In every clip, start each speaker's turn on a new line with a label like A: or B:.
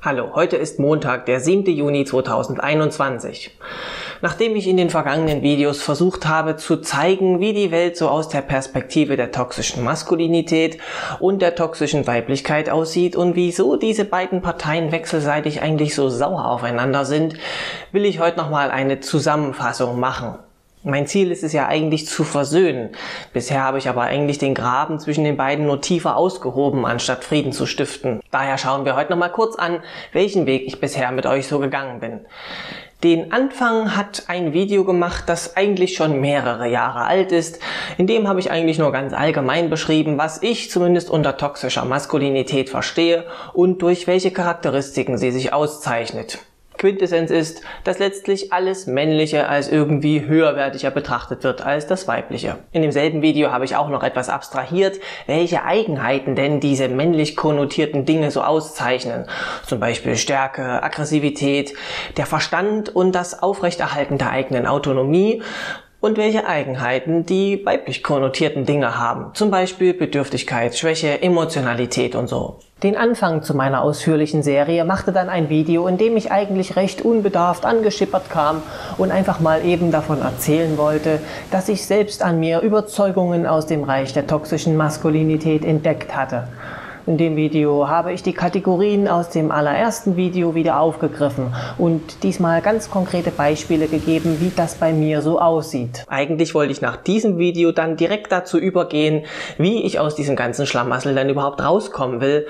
A: Hallo, heute ist Montag, der 7. Juni 2021. Nachdem ich in den vergangenen Videos versucht habe zu zeigen, wie die Welt so aus der Perspektive der toxischen Maskulinität und der toxischen Weiblichkeit aussieht und wieso diese beiden Parteien wechselseitig eigentlich so sauer aufeinander sind, will ich heute nochmal eine Zusammenfassung machen. Mein Ziel ist es ja eigentlich zu versöhnen. Bisher habe ich aber eigentlich den Graben zwischen den beiden nur tiefer ausgehoben, anstatt Frieden zu stiften. Daher schauen wir heute nochmal kurz an, welchen Weg ich bisher mit euch so gegangen bin. Den Anfang hat ein Video gemacht, das eigentlich schon mehrere Jahre alt ist. In dem habe ich eigentlich nur ganz allgemein beschrieben, was ich zumindest unter toxischer Maskulinität verstehe und durch welche Charakteristiken sie sich auszeichnet. Quintessenz ist, dass letztlich alles Männliche als irgendwie höherwertiger betrachtet wird als das Weibliche. In demselben Video habe ich auch noch etwas abstrahiert, welche Eigenheiten denn diese männlich konnotierten Dinge so auszeichnen. Zum Beispiel Stärke, Aggressivität, der Verstand und das Aufrechterhalten der eigenen Autonomie. Und welche Eigenheiten die weiblich konnotierten Dinge haben. Zum Beispiel Bedürftigkeit, Schwäche, Emotionalität und so. Den Anfang zu meiner ausführlichen Serie machte dann ein Video, in dem ich eigentlich recht unbedarft angeschippert kam und einfach mal eben davon erzählen wollte, dass ich selbst an mir Überzeugungen aus dem Reich der toxischen Maskulinität entdeckt hatte. In dem Video habe ich die Kategorien aus dem allerersten Video wieder aufgegriffen und diesmal ganz konkrete Beispiele gegeben, wie das bei mir so aussieht. Eigentlich wollte ich nach diesem Video dann direkt dazu übergehen, wie ich aus diesem ganzen Schlamassel dann überhaupt rauskommen will.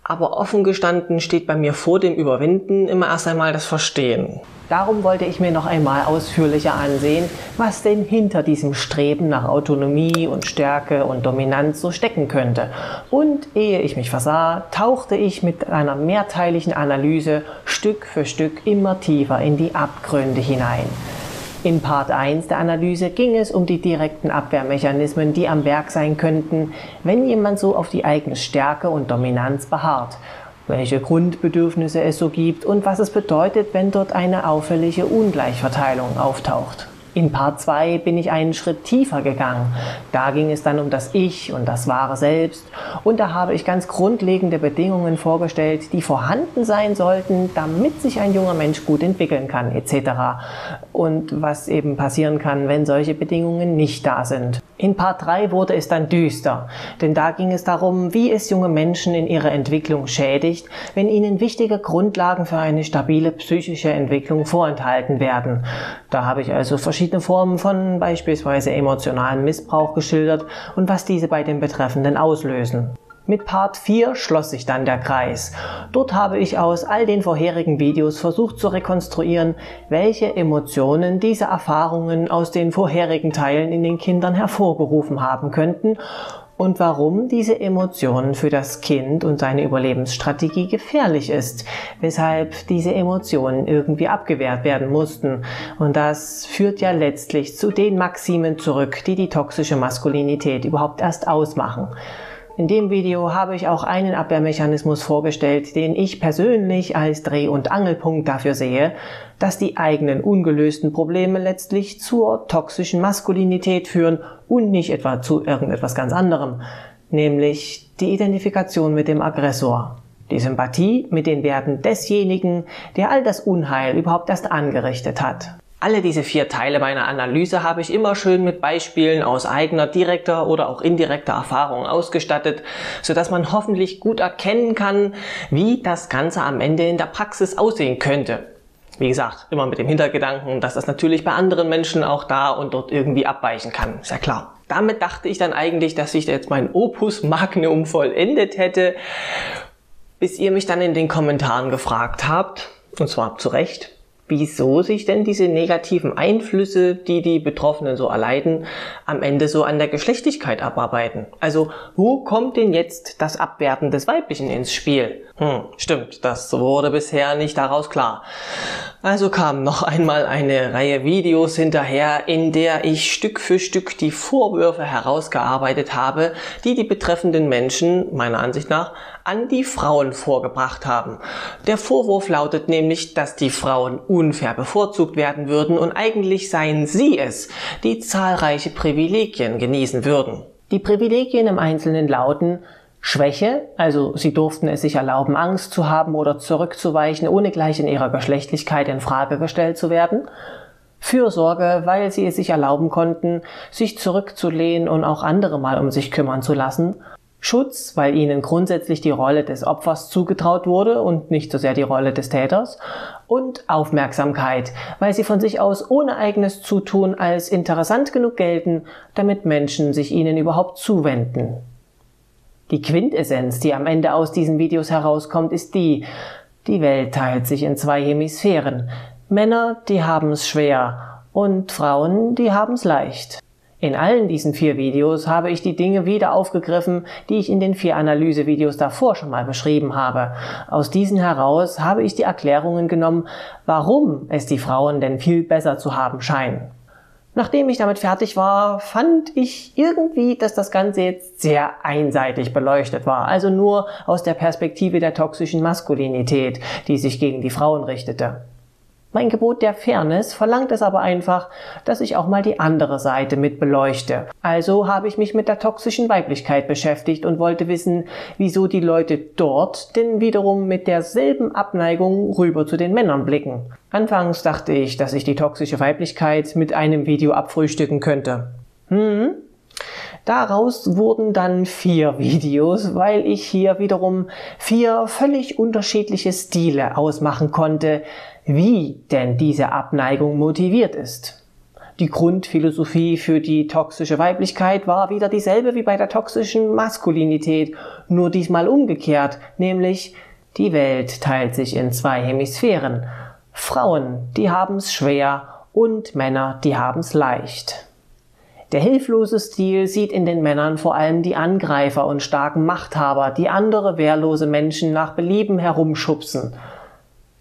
A: Aber offen gestanden steht bei mir vor dem Überwinden immer erst einmal das Verstehen. Darum wollte ich mir noch einmal ausführlicher ansehen, was denn hinter diesem Streben nach Autonomie und Stärke und Dominanz so stecken könnte. Und ehe ich mich versah, tauchte ich mit einer mehrteiligen Analyse Stück für Stück immer tiefer in die Abgründe hinein. In Part 1 der Analyse ging es um die direkten Abwehrmechanismen, die am Werk sein könnten, wenn jemand so auf die eigene Stärke und Dominanz beharrt, welche Grundbedürfnisse es so gibt und was es bedeutet, wenn dort eine auffällige Ungleichverteilung auftaucht. In Part 2 bin ich einen Schritt tiefer gegangen. Da ging es dann um das Ich und das wahre Selbst und da habe ich ganz grundlegende Bedingungen vorgestellt, die vorhanden sein sollten, damit sich ein junger Mensch gut entwickeln kann etc. Und was eben passieren kann, wenn solche Bedingungen nicht da sind. In Part 3 wurde es dann düster, denn da ging es darum, wie es junge Menschen in ihrer Entwicklung schädigt, wenn ihnen wichtige Grundlagen für eine stabile psychische Entwicklung vorenthalten werden. Da habe ich also verschiedene Formen von beispielsweise emotionalen Missbrauch geschildert und was diese bei den Betreffenden auslösen. Mit Part 4 schloss sich dann der Kreis. Dort habe ich aus all den vorherigen Videos versucht zu rekonstruieren, welche Emotionen diese Erfahrungen aus den vorherigen Teilen in den Kindern hervorgerufen haben könnten und warum diese Emotionen für das Kind und seine Überlebensstrategie gefährlich ist, weshalb diese Emotionen irgendwie abgewehrt werden mussten. Und das führt ja letztlich zu den Maximen zurück, die die toxische Maskulinität überhaupt erst ausmachen. In dem Video habe ich auch einen Abwehrmechanismus vorgestellt, den ich persönlich als Dreh- und Angelpunkt dafür sehe, dass die eigenen ungelösten Probleme letztlich zur toxischen Maskulinität führen und nicht etwa zu irgendetwas ganz anderem, nämlich die Identifikation mit dem Aggressor. Die Sympathie mit den Werten desjenigen, der all das Unheil überhaupt erst angerichtet hat. Alle diese 4 Teile meiner Analyse habe ich immer schön mit Beispielen aus eigener direkter oder auch indirekter Erfahrung ausgestattet, sodass man hoffentlich gut erkennen kann, wie das Ganze am Ende in der Praxis aussehen könnte. Wie gesagt, immer mit dem Hintergedanken, dass das natürlich bei anderen Menschen auch da und dort irgendwie abweichen kann, ist ja klar. Damit dachte ich dann eigentlich, dass ich jetzt mein Opus Magnum vollendet hätte, bis ihr mich dann in den Kommentaren gefragt habt, und zwar zu Recht, wieso sich denn diese negativen Einflüsse, die die Betroffenen so erleiden, am Ende so an der Geschlechtlichkeit abarbeiten. Also, wo kommt denn jetzt das Abwerten des Weiblichen ins Spiel? Stimmt, das wurde bisher nicht daraus klar. Also kam noch einmal eine Reihe Videos hinterher, in der ich Stück für Stück die Vorwürfe herausgearbeitet habe, die die betreffenden Menschen, meiner Ansicht nach, an die Frauen vorgebracht haben. Der Vorwurf lautet nämlich, dass die Frauen unfair bevorzugt werden würden und eigentlich seien sie es, die zahlreiche Privilegien genießen würden. Die Privilegien im Einzelnen lauten: Schwäche, also sie durften es sich erlauben, Angst zu haben oder zurückzuweichen, ohne gleich in ihrer Geschlechtlichkeit in Frage gestellt zu werden. Fürsorge, weil sie es sich erlauben konnten, sich zurückzulehnen und auch andere mal um sich kümmern zu lassen. Schutz, weil ihnen grundsätzlich die Rolle des Opfers zugetraut wurde und nicht so sehr die Rolle des Täters. Und Aufmerksamkeit, weil sie von sich aus ohne eigenes Zutun als interessant genug gelten, damit Menschen sich ihnen überhaupt zuwenden. Die Quintessenz, die am Ende aus diesen Videos herauskommt, ist die Welt teilt sich in zwei Hemisphären. Männer, die haben es schwer und Frauen, die haben es leicht. In allen diesen 4 Videos habe ich die Dinge wieder aufgegriffen, die ich in den 4 Analysevideos davor schon mal beschrieben habe. Aus diesen heraus habe ich die Erklärungen genommen, warum es die Frauen denn viel besser zu haben scheinen. Nachdem ich damit fertig war, fand ich irgendwie, dass das Ganze jetzt sehr einseitig beleuchtet war, also nur aus der Perspektive der toxischen Maskulinität, die sich gegen die Frauen richtete. Mein Gebot der Fairness verlangt es aber einfach, dass ich auch mal die andere Seite mit beleuchte. Also habe ich mich mit der toxischen Weiblichkeit beschäftigt und wollte wissen, wieso die Leute dort denn wiederum mit derselben Abneigung rüber zu den Männern blicken. Anfangs dachte ich, dass ich die toxische Weiblichkeit mit einem Video abfrühstücken könnte. Daraus wurden dann 4 Videos, weil ich hier wiederum 4 völlig unterschiedliche Stile ausmachen konnte, wie denn diese Abneigung motiviert ist. Die Grundphilosophie für die toxische Weiblichkeit war wieder dieselbe wie bei der toxischen Maskulinität, nur diesmal umgekehrt, nämlich die Welt teilt sich in 2 Hemisphären. Frauen, die haben's schwer und Männer, die haben's leicht. Der hilflose Stil sieht in den Männern vor allem die Angreifer und starken Machthaber, die andere wehrlose Menschen nach Belieben herumschubsen.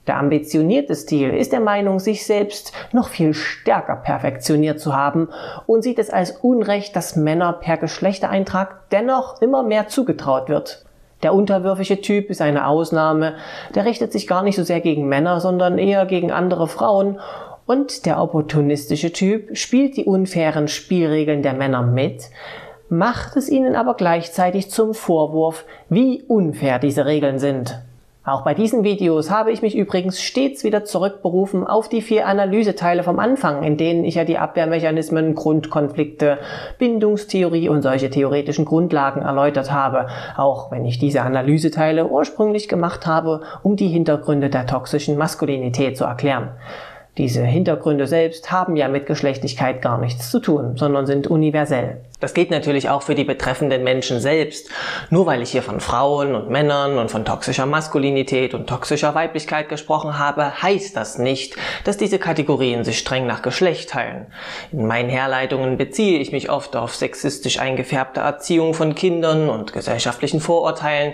A: Der ambitionierte Stil ist der Meinung, sich selbst noch viel stärker perfektioniert zu haben und sieht es als Unrecht, dass Männer per Geschlechtereintrag dennoch immer mehr zugetraut wird. Der unterwürfige Typ ist eine Ausnahme, der richtet sich gar nicht so sehr gegen Männer, sondern eher gegen andere Frauen. Und der opportunistische Typ spielt die unfairen Spielregeln der Männer mit, macht es ihnen aber gleichzeitig zum Vorwurf, wie unfair diese Regeln sind. Auch bei diesen Videos habe ich mich übrigens stets wieder zurückberufen auf die 4 Analyseteile vom Anfang, in denen ich ja die Abwehrmechanismen, Grundkonflikte, Bindungstheorie und solche theoretischen Grundlagen erläutert habe, auch wenn ich diese Analyseteile ursprünglich gemacht habe, um die Hintergründe der toxischen Maskulinität zu erklären. Diese Hintergründe selbst haben ja mit Geschlechtlichkeit gar nichts zu tun, sondern sind universell. Das gilt natürlich auch für die betreffenden Menschen selbst. Nur weil ich hier von Frauen und Männern und von toxischer Maskulinität und toxischer Weiblichkeit gesprochen habe, heißt das nicht, dass diese Kategorien sich streng nach Geschlecht teilen. In meinen Herleitungen beziehe ich mich oft auf sexistisch eingefärbte Erziehung von Kindern und gesellschaftlichen Vorurteilen.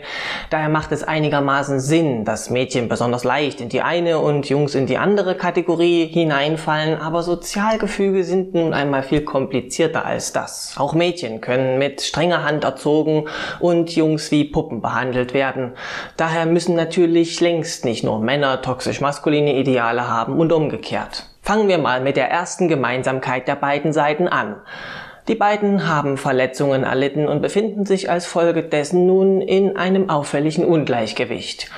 A: Daher macht es einigermaßen Sinn, dass Mädchen besonders leicht in die eine und Jungs in die andere Kategorie hineinfallen, aber Sozialgefüge sind nun einmal viel komplizierter als das. Auch Mädchen können mit strenger Hand erzogen und Jungs wie Puppen behandelt werden. Daher müssen natürlich längst nicht nur Männer toxisch-maskuline Ideale haben und umgekehrt. Fangen wir mal mit der ersten Gemeinsamkeit der beiden Seiten an. Die beiden haben Verletzungen erlitten und befinden sich als Folge dessen nun in einem auffälligen Ungleichgewicht.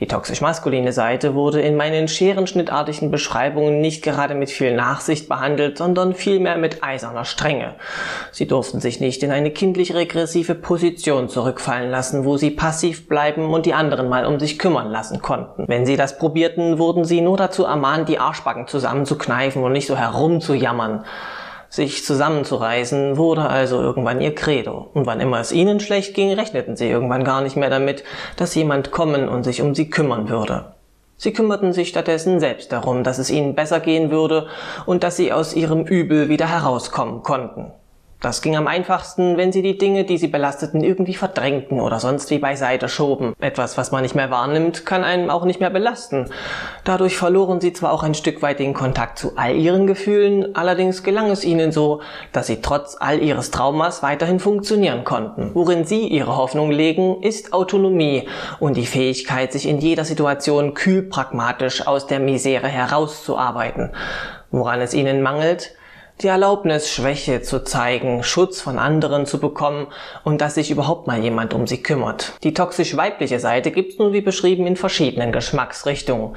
A: Die toxisch-maskuline Seite wurde in meinen scherenschnittartigen Beschreibungen nicht gerade mit viel Nachsicht behandelt, sondern vielmehr mit eiserner Strenge. Sie durften sich nicht in eine kindlich-regressive Position zurückfallen lassen, wo sie passiv bleiben und die anderen mal um sich kümmern lassen konnten. Wenn sie das probierten, wurden sie nur dazu ermahnt, die Arschbacken zusammenzukneifen und nicht so herumzujammern. Sich zusammenzureißen wurde also irgendwann ihr Credo. Und wann immer es ihnen schlecht ging, rechneten sie irgendwann gar nicht mehr damit, dass jemand kommen und sich um sie kümmern würde. Sie kümmerten sich stattdessen selbst darum, dass es ihnen besser gehen würde und dass sie aus ihrem Übel wieder herauskommen konnten. Das ging am einfachsten, wenn sie die Dinge, die sie belasteten, irgendwie verdrängten oder sonst wie beiseite schoben. Etwas, was man nicht mehr wahrnimmt, kann einen auch nicht mehr belasten. Dadurch verloren sie zwar auch ein Stück weit den Kontakt zu all ihren Gefühlen, allerdings gelang es ihnen so, dass sie trotz all ihres Traumas weiterhin funktionieren konnten. Worin sie ihre Hoffnung legen, ist Autonomie und die Fähigkeit, sich in jeder Situation kühl pragmatisch aus der Misere herauszuarbeiten. Woran es ihnen mangelt? Die Erlaubnis, Schwäche zu zeigen, Schutz von anderen zu bekommen und dass sich überhaupt mal jemand um sie kümmert. Die toxisch weibliche Seite gibt's nun wie beschrieben in verschiedenen Geschmacksrichtungen.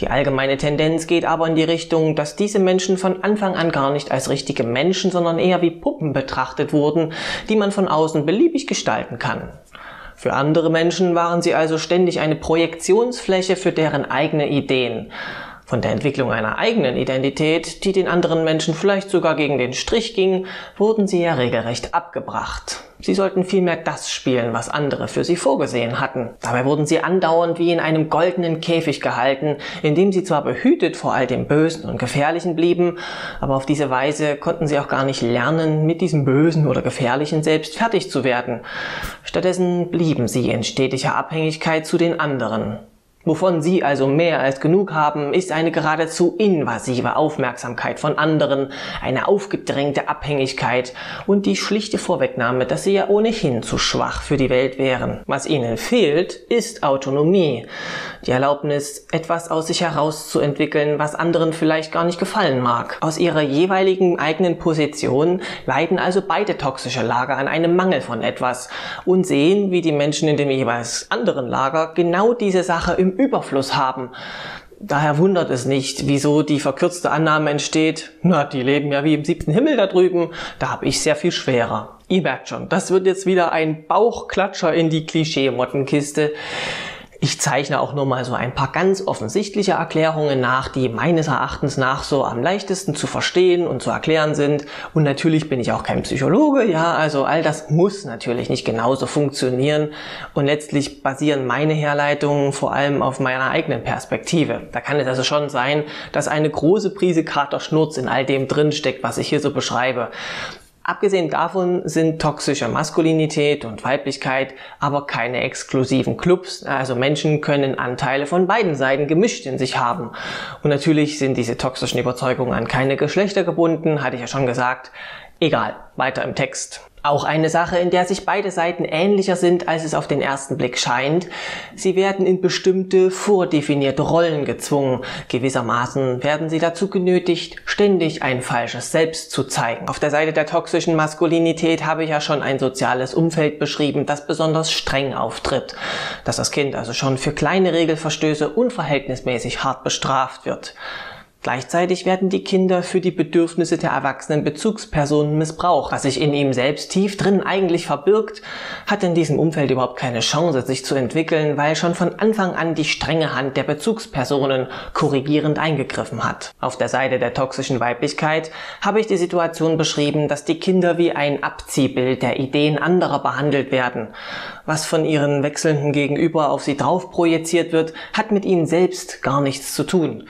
A: Die allgemeine Tendenz geht aber in die Richtung, dass diese Menschen von Anfang an gar nicht als richtige Menschen, sondern eher wie Puppen betrachtet wurden, die man von außen beliebig gestalten kann. Für andere Menschen waren sie also ständig eine Projektionsfläche für deren eigene Ideen. Von der Entwicklung einer eigenen Identität, die den anderen Menschen vielleicht sogar gegen den Strich ging, wurden sie ja regelrecht abgebracht. Sie sollten vielmehr das spielen, was andere für sie vorgesehen hatten. Dabei wurden sie andauernd wie in einem goldenen Käfig gehalten, in dem sie zwar behütet vor all dem Bösen und Gefährlichen blieben, aber auf diese Weise konnten sie auch gar nicht lernen, mit diesem Bösen oder Gefährlichen selbst fertig zu werden. Stattdessen blieben sie in stetiger Abhängigkeit zu den anderen. Wovon sie also mehr als genug haben, ist eine geradezu invasive Aufmerksamkeit von anderen, eine aufgedrängte Abhängigkeit und die schlichte Vorwegnahme, dass sie ja ohnehin zu schwach für die Welt wären. Was ihnen fehlt, ist Autonomie. Die Erlaubnis, etwas aus sich herauszuentwickeln, was anderen vielleicht gar nicht gefallen mag. Aus ihrer jeweiligen eigenen Position leiden also beide toxische Lager an einem Mangel von etwas und sehen, wie die Menschen in dem jeweils anderen Lager genau diese Sache im Überfluss haben. Daher wundert es nicht, wieso die verkürzte Annahme entsteht, na, die leben ja wie im 7. Himmel da drüben, da habe ich sehr viel schwerer. Ihr merkt schon, das wird jetzt wieder ein Bauchklatscher in die Klischee-Mottenkiste. Ich zeichne auch nur mal so ein paar ganz offensichtliche Erklärungen nach, die meines Erachtens nach so am leichtesten zu verstehen und zu erklären sind. Und natürlich bin ich auch kein Psychologe, ja, also all das muss natürlich nicht genauso funktionieren. Und letztlich basieren meine Herleitungen vor allem auf meiner eigenen Perspektive. Da kann es also schon sein, dass eine große Prise Katerschnurz in all dem drinsteckt, was ich hier so beschreibe. Abgesehen davon sind toxische Maskulinität und Weiblichkeit aber keine exklusiven Clubs, also Menschen können Anteile von beiden Seiten gemischt in sich haben. Und natürlich sind diese toxischen Überzeugungen an keine Geschlechter gebunden, hatte ich ja schon gesagt. Egal, weiter im Text. Auch eine Sache, in der sich beide Seiten ähnlicher sind, als es auf den ersten Blick scheint. Sie werden in bestimmte vordefinierte Rollen gezwungen. Gewissermaßen werden sie dazu genötigt, ständig ein falsches Selbst zu zeigen. Auf der Seite der toxischen Maskulinität habe ich ja schon ein soziales Umfeld beschrieben, das besonders streng auftritt. Dass das Kind also schon für kleine Regelverstöße unverhältnismäßig hart bestraft wird. Gleichzeitig werden die Kinder für die Bedürfnisse der erwachsenen Bezugspersonen missbraucht. Was sich in ihm selbst tief drin eigentlich verbirgt, hat in diesem Umfeld überhaupt keine Chance, sich zu entwickeln, weil schon von Anfang an die strenge Hand der Bezugspersonen korrigierend eingegriffen hat. Auf der Seite der toxischen Weiblichkeit habe ich die Situation beschrieben, dass die Kinder wie ein Abziehbild der Ideen anderer behandelt werden. Was von ihren wechselnden Gegenüber auf sie drauf projiziert wird, hat mit ihnen selbst gar nichts zu tun.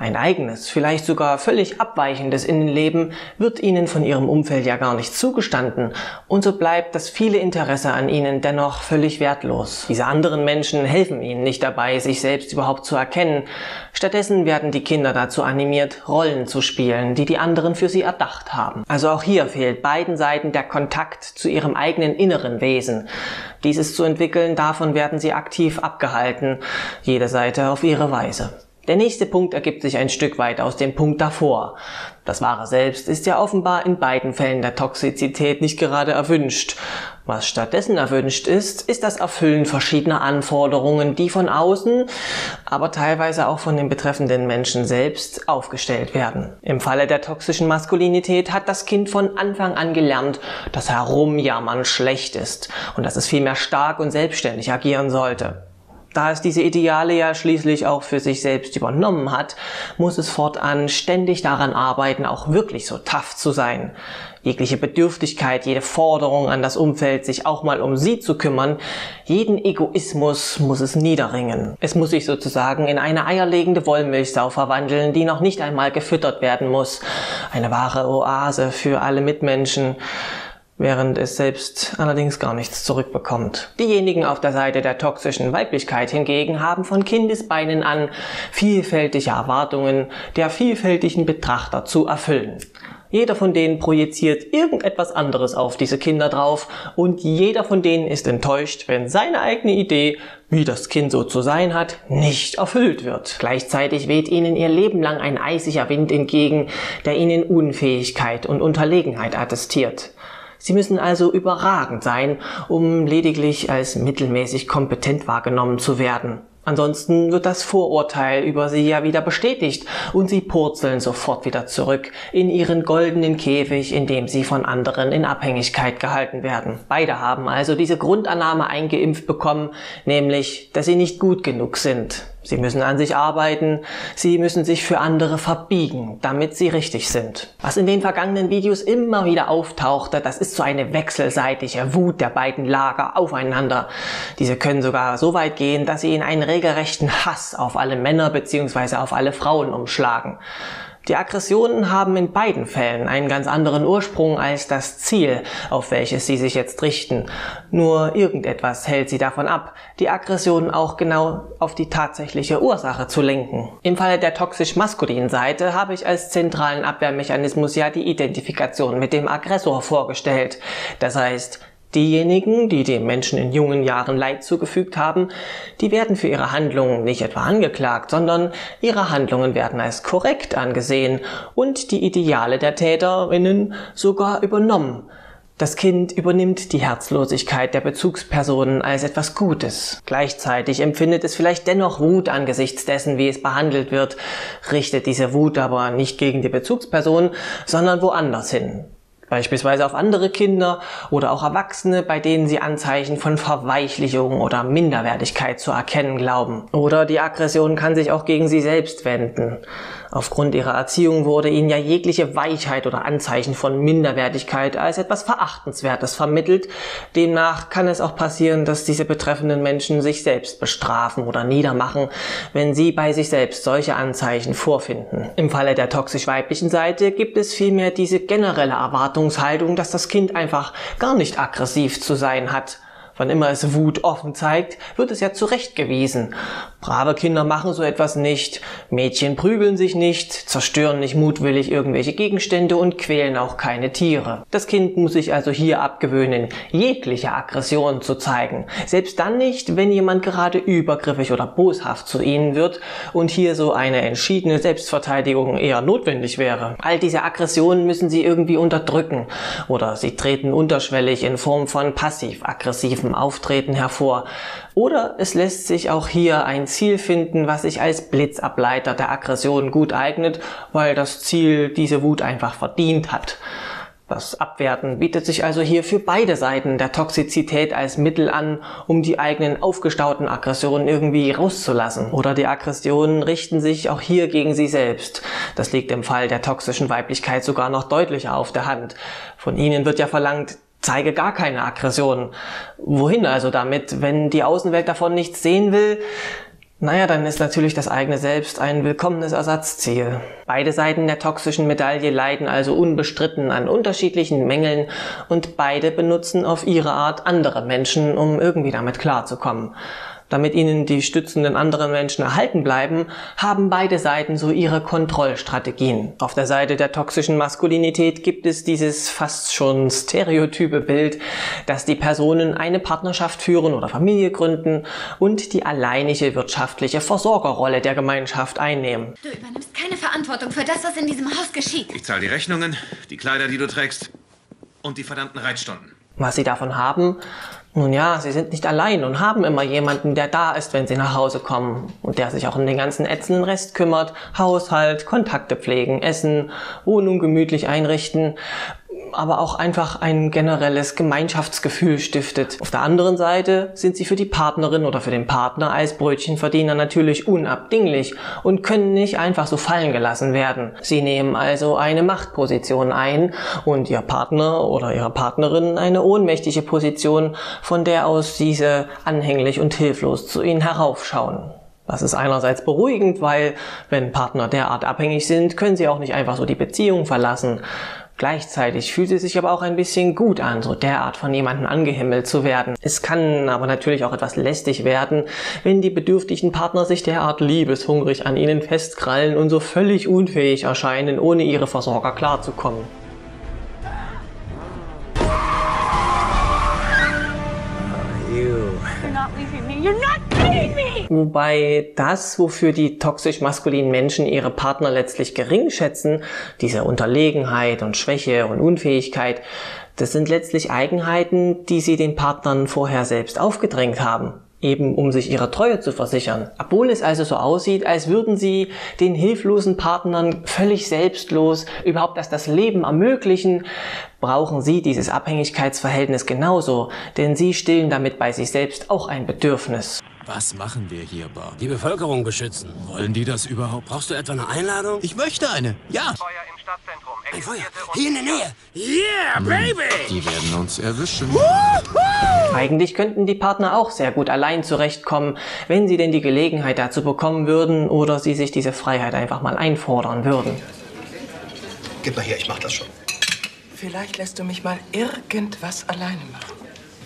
A: Ein eigenes, vielleicht sogar völlig abweichendes Innenleben wird ihnen von ihrem Umfeld ja gar nicht zugestanden und so bleibt das viele Interesse an ihnen dennoch völlig wertlos. Diese anderen Menschen helfen ihnen nicht dabei, sich selbst überhaupt zu erkennen. Stattdessen werden die Kinder dazu animiert, Rollen zu spielen, die die anderen für sie erdacht haben. Also auch hier fehlt beiden Seiten der Kontakt zu ihrem eigenen inneren Wesen. Dieses zu entwickeln, davon werden sie aktiv abgehalten, jede Seite auf ihre Weise. Der nächste Punkt ergibt sich ein Stück weit aus dem Punkt davor. Das wahre Selbst ist ja offenbar in beiden Fällen der Toxizität nicht gerade erwünscht. Was stattdessen erwünscht ist, ist das Erfüllen verschiedener Anforderungen, die von außen, aber teilweise auch von den betreffenden Menschen selbst aufgestellt werden. Im Falle der toxischen Maskulinität hat das Kind von Anfang an gelernt, dass Herumjammern schlecht ist und dass es vielmehr stark und selbstständig agieren sollte. Da es diese Ideale ja schließlich auch für sich selbst übernommen hat, muss es fortan ständig daran arbeiten, auch wirklich so tough zu sein. Jegliche Bedürftigkeit, jede Forderung an das Umfeld, sich auch mal um sie zu kümmern, jeden Egoismus muss es niederringen. Es muss sich sozusagen in eine eierlegende Wollmilchsau verwandeln, die noch nicht einmal gefüttert werden muss. Eine wahre Oase für alle Mitmenschen, während es selbst allerdings gar nichts zurückbekommt. Diejenigen auf der Seite der toxischen Weiblichkeit hingegen haben von Kindesbeinen an vielfältige Erwartungen der vielfältigen Betrachter zu erfüllen. Jeder von denen projiziert irgendetwas anderes auf diese Kinder drauf und jeder von denen ist enttäuscht, wenn seine eigene Idee wie das Kind so zu sein hat, nicht erfüllt wird. Gleichzeitig weht ihnen ihr Leben lang ein eisiger Wind entgegen, der ihnen Unfähigkeit und Unterlegenheit attestiert. Sie müssen also überragend sein, um lediglich als mittelmäßig kompetent wahrgenommen zu werden. Ansonsten wird das Vorurteil über sie ja wieder bestätigt und sie purzeln sofort wieder zurück in ihren goldenen Käfig, in dem sie von anderen in Abhängigkeit gehalten werden. Beide haben also diese Grundannahme eingeimpft bekommen, nämlich, dass sie nicht gut genug sind. Sie müssen an sich arbeiten, sie müssen sich für andere verbiegen, damit sie richtig sind. Was in den vergangenen Videos immer wieder auftauchte, das ist so eine wechselseitige Wut der beiden Lager aufeinander. Diese können sogar so weit gehen, dass sie in einen regelrechten Hass auf alle Männer bzw. auf alle Frauen umschlagen. Die Aggressionen haben in beiden Fällen einen ganz anderen Ursprung als das Ziel, auf welches sie sich jetzt richten. Nur irgendetwas hält sie davon ab, die Aggressionen auch genau auf die tatsächliche Ursache zu lenken. Im Falle der toxisch-maskulinen Seite habe ich als zentralen Abwehrmechanismus ja die Identifikation mit dem Aggressor vorgestellt. Das heißt, diejenigen, die dem Menschen in jungen Jahren Leid zugefügt haben, die werden für ihre Handlungen nicht etwa angeklagt, sondern ihre Handlungen werden als korrekt angesehen und die Ideale der TäterInnen sogar übernommen. Das Kind übernimmt die Herzlosigkeit der Bezugspersonen als etwas Gutes. Gleichzeitig empfindet es vielleicht dennoch Wut angesichts dessen, wie es behandelt wird, richtet diese Wut aber nicht gegen die Bezugsperson, sondern woanders hin. Beispielsweise auf andere Kinder oder auch Erwachsene, bei denen sie Anzeichen von Verweichlichung oder Minderwertigkeit zu erkennen glauben. Oder die Aggression kann sich auch gegen sie selbst wenden. Aufgrund ihrer Erziehung wurde ihnen ja jegliche Weichheit oder Anzeichen von Minderwertigkeit als etwas Verachtenswertes vermittelt. Demnach kann es auch passieren, dass diese betreffenden Menschen sich selbst bestrafen oder niedermachen, wenn sie bei sich selbst solche Anzeichen vorfinden. Im Falle der toxisch-weiblichen Seite gibt es vielmehr diese generelle Erwartungshaltung, dass das Kind einfach gar nicht aggressiv zu sein hat. Wann immer es Wut offen zeigt, wird es ja zurechtgewiesen. Brave Kinder machen so etwas nicht, Mädchen prügeln sich nicht, zerstören nicht mutwillig irgendwelche Gegenstände und quälen auch keine Tiere. Das Kind muss sich also hier abgewöhnen, jegliche Aggression zu zeigen. Selbst dann nicht, wenn jemand gerade übergriffig oder boshaft zu ihnen wird und hier so eine entschiedene Selbstverteidigung eher notwendig wäre. All diese Aggressionen müssen sie irgendwie unterdrücken oder sie treten unterschwellig in Form von passiv-aggressivem Auftreten hervor. Oder es lässt sich auch hier ein Ziel finden, was sich als Blitzableiter der Aggression gut eignet, weil das Ziel diese Wut einfach verdient hat. Das Abwerten bietet sich also hier für beide Seiten der Toxizität als Mittel an, um die eigenen aufgestauten Aggressionen irgendwie rauszulassen. Oder die Aggressionen richten sich auch hier gegen sie selbst. Das liegt im Fall der toxischen Weiblichkeit sogar noch deutlicher auf der Hand. Von ihnen wird ja verlangt, zeige gar keine Aggression. Wohin also damit, wenn die Außenwelt davon nichts sehen will? Naja, dann ist natürlich das eigene Selbst ein willkommenes Ersatzziel. Beide Seiten der toxischen Medaille leiden also unbestritten an unterschiedlichen Mängeln und beide benutzen auf ihre Art andere Menschen, um irgendwie damit klarzukommen. Damit ihnen die stützenden anderen Menschen erhalten bleiben, haben beide Seiten so ihre Kontrollstrategien. Auf der Seite der toxischen Maskulinität gibt es dieses fast schon stereotype Bild, dass die Personen eine Partnerschaft führen oder Familie gründen und die alleinige wirtschaftliche Versorgerrolle der Gemeinschaft einnehmen.
B: Du übernimmst keine Verantwortung für das, was in diesem Haus geschieht.
C: Ich zahle die Rechnungen, die Kleider, die du trägst und die verdammten Reitstunden.
A: Was sie davon haben? Nun ja, sie sind nicht allein und haben immer jemanden, der da ist, wenn sie nach Hause kommen und der sich auch um den ganzen ätzenden Rest kümmert. Haushalt, Kontakte pflegen, essen, Wohnung gemütlich einrichten, aber auch einfach ein generelles Gemeinschaftsgefühl stiftet. Auf der anderen Seite sind sie für die Partnerin oder für den Partner als Brötchenverdiener natürlich unabdinglich und können nicht einfach so fallen gelassen werden. Sie nehmen also eine Machtposition ein und ihr Partner oder ihre Partnerin eine ohnmächtige Position, von der aus diese anhänglich und hilflos zu ihnen heraufschauen. Das ist einerseits beruhigend, weil wenn Partner derart abhängig sind, können sie auch nicht einfach so die Beziehung verlassen. Gleichzeitig fühlt es sich aber auch ein bisschen gut an, so derart von jemandem angehimmelt zu werden. Es kann aber natürlich auch etwas lästig werden, wenn die bedürftigen Partner sich derart liebeshungrig an ihnen festkrallen und so völlig unfähig erscheinen, ohne ihre Versorger klarzukommen.
D: You're not leaving me. You're not leaving me!
A: Wobei das, wofür die toxisch maskulinen Menschen ihre Partner letztlich gering schätzen, diese Unterlegenheit und Schwäche und Unfähigkeit, das sind letztlich Eigenheiten, die sie den Partnern vorher selbst aufgedrängt haben, eben um sich ihre Treue zu versichern. Obwohl es also so aussieht, als würden sie den hilflosen Partnern völlig selbstlos überhaupt erst das Leben ermöglichen, brauchen sie dieses Abhängigkeitsverhältnis genauso, denn sie stillen damit bei sich selbst auch ein Bedürfnis.
D: Was machen wir hier, Bob? Die Bevölkerung beschützen. Wollen die das überhaupt? Brauchst du etwa eine Einladung?
E: Ich möchte eine. Ja.
F: Feuer im Stadtzentrum.
D: Ein Feuer. Hier in der Nähe. Yeah, baby!
E: Die werden uns erwischen.
A: Eigentlich könnten die Partner auch sehr gut allein zurechtkommen, wenn sie denn die Gelegenheit dazu bekommen würden oder sie sich diese Freiheit einfach mal einfordern würden.
G: Gib mal her, ich mach das schon.
H: Vielleicht lässt du mich mal irgendwas alleine machen.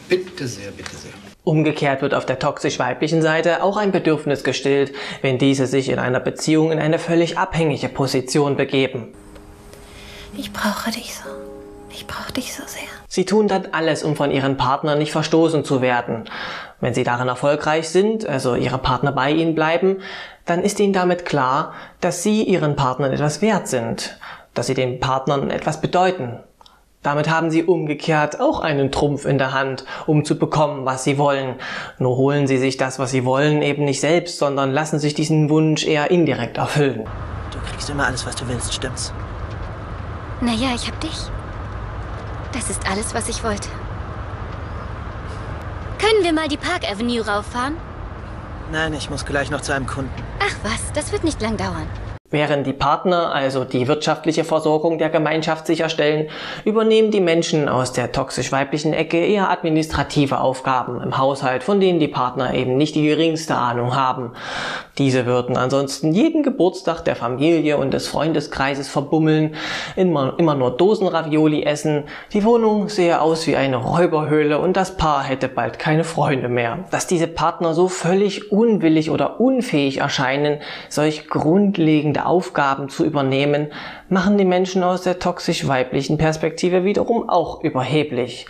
G: Bitte sehr, bitte sehr.
A: Umgekehrt wird auf der toxisch-weiblichen Seite auch ein Bedürfnis gestillt, wenn diese sich in einer Beziehung in eine völlig abhängige Position begeben.
B: Ich brauche dich so. Ich brauche dich so sehr.
A: Sie tun dann alles, um von ihren Partnern nicht verstoßen zu werden. Wenn sie darin erfolgreich sind, also ihre Partner bei ihnen bleiben, dann ist ihnen damit klar, dass sie ihren Partnern etwas wert sind, dass sie den Partnern etwas bedeuten. Damit haben sie umgekehrt auch einen Trumpf in der Hand, um zu bekommen, was sie wollen. Nur holen sie sich das, was sie wollen, eben nicht selbst, sondern lassen sich diesen Wunsch eher indirekt erfüllen.
I: Du kriegst immer alles, was du willst, stimmt's?
B: Naja, ich hab dich. Das ist alles, was ich wollte. Können wir mal die Park Avenue rauffahren?
I: Nein, ich muss gleich noch zu einem Kunden.
B: Ach was, das wird nicht lang dauern.
A: Während die Partner also die wirtschaftliche Versorgung der Gemeinschaft sicherstellen, übernehmen die Menschen aus der toxisch-weiblichen Ecke eher administrative Aufgaben im Haushalt, von denen die Partner eben nicht die geringste Ahnung haben. Diese würden ansonsten jeden Geburtstag der Familie und des Freundeskreises verbummeln, immer nur Dosenravioli essen, die Wohnung sähe aus wie eine Räuberhöhle und das Paar hätte bald keine Freunde mehr. Dass diese Partner so völlig unwillig oder unfähig erscheinen, solch grundlegende Aufgaben zu übernehmen, machen die Menschen aus der toxisch-weiblichen Perspektive wiederum auch überheblich.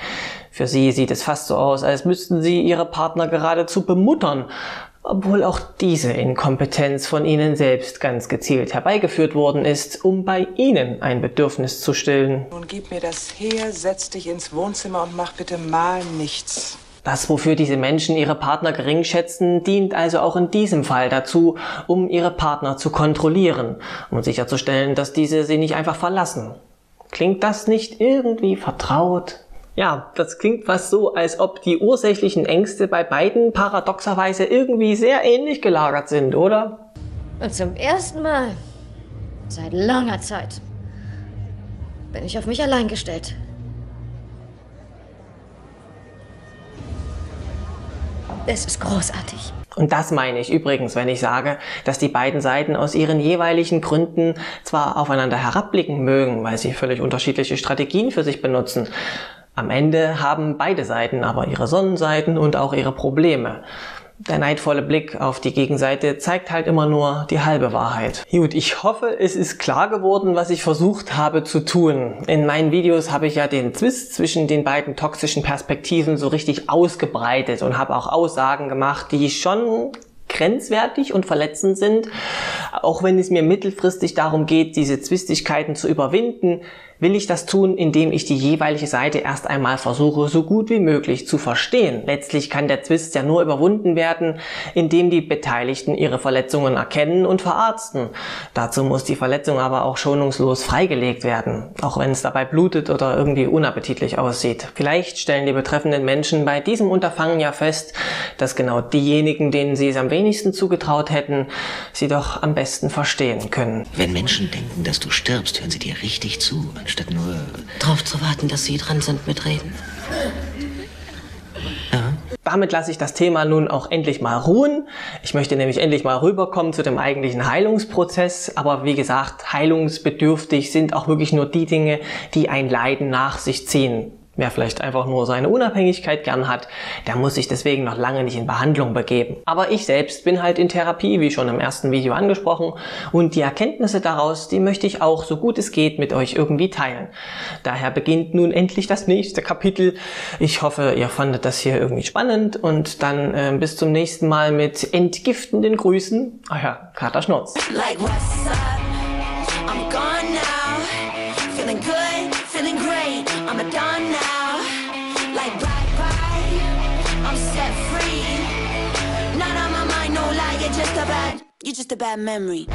A: Für sie sieht es fast so aus, als müssten sie ihre Partner geradezu bemuttern, obwohl auch diese Inkompetenz von ihnen selbst ganz gezielt herbeigeführt worden ist, um bei ihnen ein Bedürfnis zu stillen.
H: Nun gib mir das her, setz dich ins Wohnzimmer und mach bitte mal nichts.
A: Das, wofür diese Menschen ihre Partner gering schätzen, dient also auch in diesem Fall dazu, um ihre Partner zu kontrollieren, um sicherzustellen, dass diese sie nicht einfach verlassen. Klingt das nicht irgendwie vertraut? Ja, das klingt fast so, als ob die ursächlichen Ängste bei beiden paradoxerweise irgendwie sehr ähnlich gelagert sind, oder?
J: Und zum ersten Mal seit langer Zeit bin ich auf mich allein gestellt. Es ist großartig.
A: Und das meine ich übrigens, wenn ich sage, dass die beiden Seiten aus ihren jeweiligen Gründen zwar aufeinander herabblicken mögen, weil sie völlig unterschiedliche Strategien für sich benutzen. Am Ende haben beide Seiten aber ihre Sonnenseiten und auch ihre Probleme. Der neidvolle Blick auf die Gegenseite zeigt halt immer nur die halbe Wahrheit. Gut, ich hoffe, es ist klar geworden, was ich versucht habe zu tun. In meinen Videos habe ich ja den Zwist zwischen den beiden toxischen Perspektiven so richtig ausgebreitet und habe auch Aussagen gemacht, die schon grenzwertig und verletzend sind. Auch wenn es mir mittelfristig darum geht, diese Zwistigkeiten zu überwinden, will ich das tun, indem ich die jeweilige Seite erst einmal versuche, so gut wie möglich zu verstehen. Letztlich kann der Zwist ja nur überwunden werden, indem die Beteiligten ihre Verletzungen erkennen und verarzten. Dazu muss die Verletzung aber auch schonungslos freigelegt werden, auch wenn es dabei blutet oder irgendwie unappetitlich aussieht. Vielleicht stellen die betreffenden Menschen bei diesem Unterfangen ja fest, dass genau diejenigen, denen sie es am wenigsten zugetraut hätten, sie doch am besten verstehen können.
K: Wenn Menschen denken, dass du stirbst, hören sie dir richtig zu, anstatt nur
J: Drauf zu warten, dass sie dran sind mit Reden.
K: Ja.
A: Damit lasse ich das Thema nun auch endlich mal ruhen. Ich möchte nämlich endlich mal rüberkommen zu dem eigentlichen Heilungsprozess. Aber wie gesagt, heilungsbedürftig sind auch wirklich nur die Dinge, die ein Leiden nach sich ziehen. Wer vielleicht einfach nur seine Unabhängigkeit gern hat, der muss sich deswegen noch lange nicht in Behandlung begeben. Aber ich selbst bin halt in Therapie, wie schon im ersten Video angesprochen, und die Erkenntnisse daraus, die möchte ich auch so gut es geht mit euch irgendwie teilen. Daher beginnt nun endlich das nächste Kapitel. Ich hoffe, ihr fandet das hier irgendwie spannend und dann bis zum nächsten Mal mit entgiftenden Grüßen. Euer Kater Schnurz.
F: Like what's up? I'm gone now. Feeling good, feeling great. I'm a dawn now. Like bye bye. I'm set free. Not on my mind, no lie. You're just a bad memory.